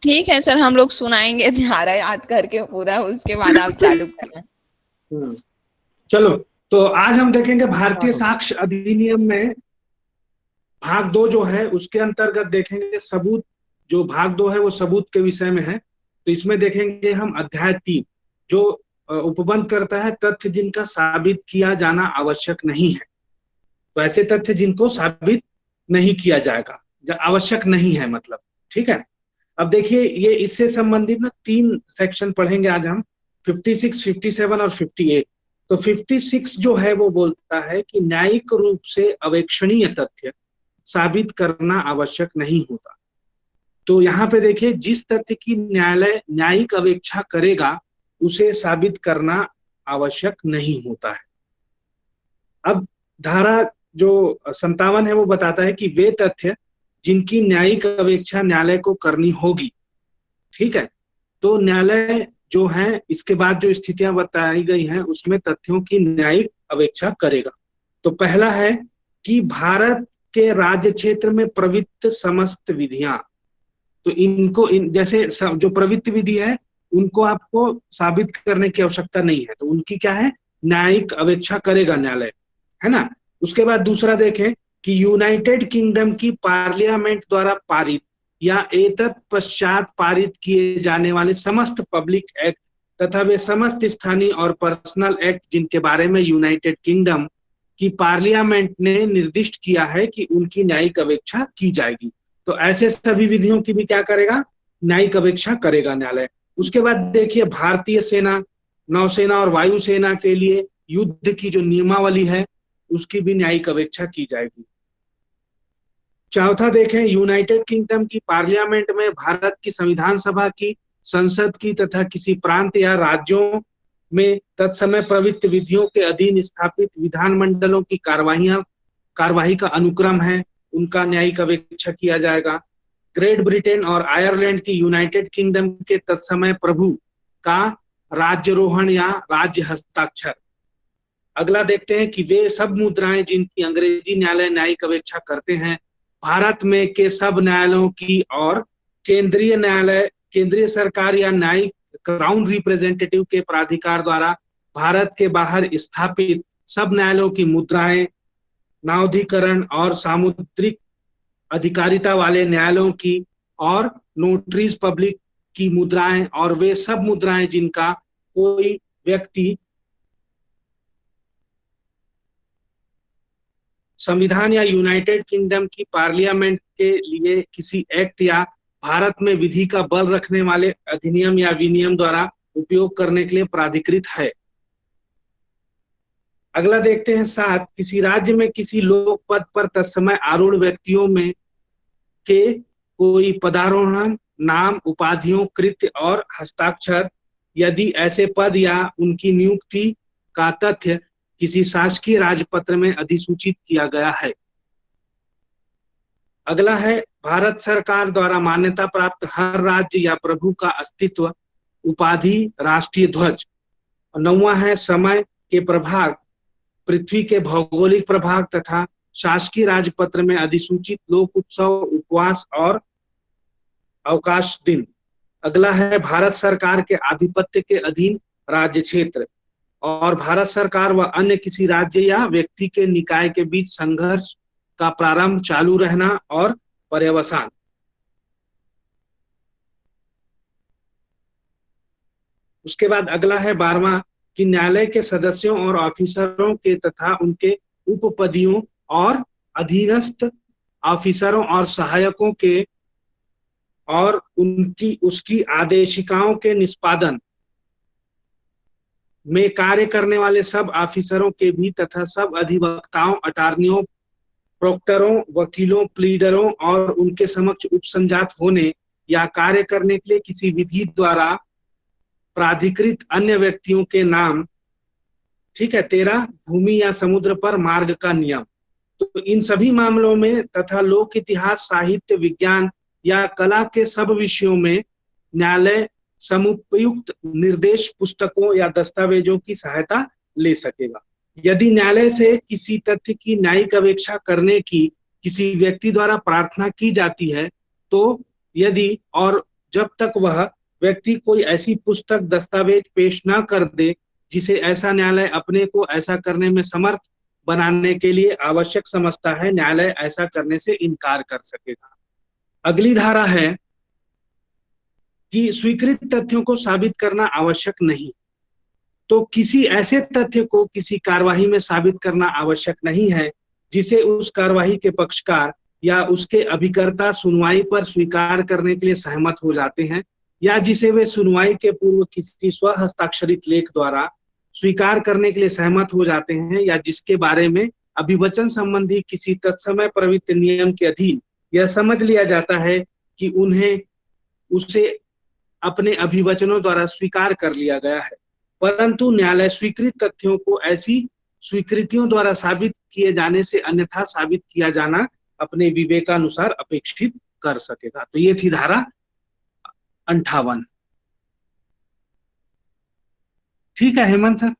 ठीक है सर, हम लोग सुनाएंगे धारा याद करके पूरा, उसके बाद आप चालू करना। चलो, तो आज हम देखेंगे भारतीय साक्ष्य अधिनियम में भाग 2 जो है उसके अंतर्गत देखेंगे सबूत। जो भाग 2 है वो सबूत के विषय में है। तो इसमें देखेंगे हम अध्याय 3 जो उपबंध करता है तथ्य जिनका साबित किया जाना आवश्यक नहीं है। तो ऐसे तथ्य जिनको साबित नहीं किया जाएगा, आवश्यक नहीं है मतलब, ठीक है। अब देखिए, ये इससे संबंधित ना 3 सेक्शन पढ़ेंगे आज हम, 56, 57 और 58। तो 56 जो है वो बोलता है कि न्यायिक रूप से अवेक्षणीय तथ्य साबित करना आवश्यक नहीं होता। तो यहाँ पे देखिए, जिस तथ्य की न्यायालय न्यायिक अवेक्षा करेगा उसे साबित करना आवश्यक नहीं होता है। अब धारा जो 57 है वो बताता है कि वे तथ्य जिनकी न्यायिक अवेक्षा न्यायालय को करनी होगी, ठीक है। तो न्यायालय जो है, इसके बाद जो स्थितियां बताई गई हैं उसमें तथ्यों की न्यायिक अवेक्षा करेगा। तो पहला है कि भारत के राज्य क्षेत्र में प्रवृत्त समस्त विधियां, तो इनको जैसे जो प्रवृत्त विधि है उनको आपको साबित करने की आवश्यकता नहीं है, तो उनकी क्या है, न्यायिक अवेक्षा करेगा न्यायालय, है ना। उसके बाद दूसरा देखें कि यूनाइटेड किंगडम की पार्लियामेंट द्वारा पारित या एतत् पश्चात पारित किए जाने वाले समस्त पब्लिक एक्ट तथा वे समस्त स्थानीय और पर्सनल एक्ट जिनके बारे में यूनाइटेड किंगडम की पार्लियामेंट ने निर्दिष्ट किया है कि उनकी न्यायिक अवेक्षा की जाएगी। तो ऐसे सभी विधियों की भी क्या करेगा, न्यायिक अवेक्षा करेगा न्यायालय। उसके बाद देखिए, भारतीय सेना, नौसेना और वायुसेना के लिए युद्ध की जो नियमावली है उसकी भी न्यायिक अवेक्षा की जाएगी। चौथा देखें, यूनाइटेड किंगडम की पार्लियामेंट में भारत की संविधान सभा की, संसद की तथा किसी प्रांत या राज्यों में तत्समय प्रवृत्त विधियों के अधीन स्थापित विधानमंडलों की कार्यवाही का अनुक्रम है, उनका न्यायिक अवेक्षा किया जाएगा। ग्रेट ब्रिटेन और आयरलैंड की यूनाइटेड किंगडम के तत्समय प्रभु का राज्यरोहण या राज्य हस्ताक्षर। अगला देखते हैं कि वे सब मुद्राएं जिनकी अंग्रेजी न्यायालय न्यायिक अवेक्षा करते हैं भारत में के सब न्यायालयों की और केंद्रीय न्यायालय, केंद्रीय सरकार या न्यायिक क्राउन रिप्रेजेंटेटिव के प्राधिकार द्वारा भारत के बाहर स्थापित सब न्यायालयों की मुद्राएं, नावधिकरण और सामुद्रिक अधिकारिता वाले न्यायालयों की और नोटरीज पब्लिक की मुद्राएं और वे सब मुद्राएं जिनका कोई व्यक्ति संविधान या यूनाइटेड किंगडम की पार्लियामेंट के लिए किसी एक्ट या भारत में विधि का बल रखने वाले अधिनियम या विनियम द्वारा उपयोग करने के लिए प्राधिकृत है। अगला देखते हैं 7, किसी राज्य में किसी लोक पद पर तत्समय आरूढ़ व्यक्तियों में के कोई पदारोहण, नाम, उपाधियों, कृत्य और हस्ताक्षर यदि ऐसे पद या उनकी नियुक्ति का तथ्य किसी शासकीय राजपत्र में अधिसूचित किया गया है। अगला है, भारत सरकार द्वारा मान्यता प्राप्त हर राज्य या प्रभु का अस्तित्व, उपाधि, राष्ट्रीय ध्वज। 9वां है, समय के प्रभाग, पृथ्वी के भौगोलिक प्रभाग तथा शासकीय राजपत्र में अधिसूचित लोक उत्सव, उपवास और अवकाश दिन। अगला है, भारत सरकार के आधिपत्य के अधीन राज्य क्षेत्र और भारत सरकार व अन्य किसी राज्य या व्यक्ति के निकाय के बीच संघर्ष का प्रारंभ, चालू रहना और पर्यवसान। उसके बाद अगला है 12वां कि न्यायालय के सदस्यों और ऑफिसरों के तथा उनके उपपदियों और अधीनस्थ ऑफिसरों और सहायकों के और उसकी आदेशिकाओं के निष्पादन में कार्य करने वाले सब ऑफिसरों के भी तथा सब अधिवक्ताओं, अटार्नियों, प्रोक्टरों, वकीलों, प्लीडरों और उनके समक्ष उपसंजात होने या कार्य करने के लिए किसी विधि द्वारा प्राधिकृत अन्य व्यक्तियों के नाम। ठीक है। 13, भूमि या समुद्र पर मार्ग का नियम। तो इन सभी मामलों में तथा लोक इतिहास, साहित्य, विज्ञान या कला के सब विषयों में न्यायालय समुपयुक्त निर्देश पुस्तकों या दस्तावेजों की सहायता ले सकेगा। यदि न्यायालय से किसी तथ्य की न्यायिक अपेक्षा करने की किसी व्यक्ति द्वारा प्रार्थना की जाती है, तो यदि और जब तक वह व्यक्ति कोई ऐसी पुस्तक दस्तावेज पेश न कर दे जिसे ऐसा न्यायालय अपने को ऐसा करने में समर्थ बनाने के लिए आवश्यक समझता है, न्यायालय ऐसा करने से इनकार कर सकेगा। अगली धारा है कि स्वीकृत तथ्यों को साबित करना आवश्यक नहीं। तो किसी ऐसे तथ्य को किसी कार्यवाही में साबित करना आवश्यक नहीं है जिसे उस कार्यवाही के पक्षकार या उसके अभिकर्ता सुनवाई पर स्वीकार करने के लिए सहमत हो जाते हैं, या जिसे वे सुनवाई के पूर्व किसी स्व हस्ताक्षरित लेख द्वारा स्वीकार करने के लिए सहमत हो जाते हैं, या जिसके बारे में अभिवचन संबंधी किसी तत्समय प्रवृत्त नियम के अधीन यह समझ लिया जाता है कि उन्हें उसे अपने अभिवचनों द्वारा स्वीकार कर लिया गया है, परंतु न्यायालय स्वीकृत तथ्यों को ऐसी स्वीकृतियों द्वारा साबित किए जाने से अन्यथा साबित किया जाना अपने विवेकानुसार अपेक्षित कर सकेगा। तो ये थी धारा 58। ठीक है हेमंत सर।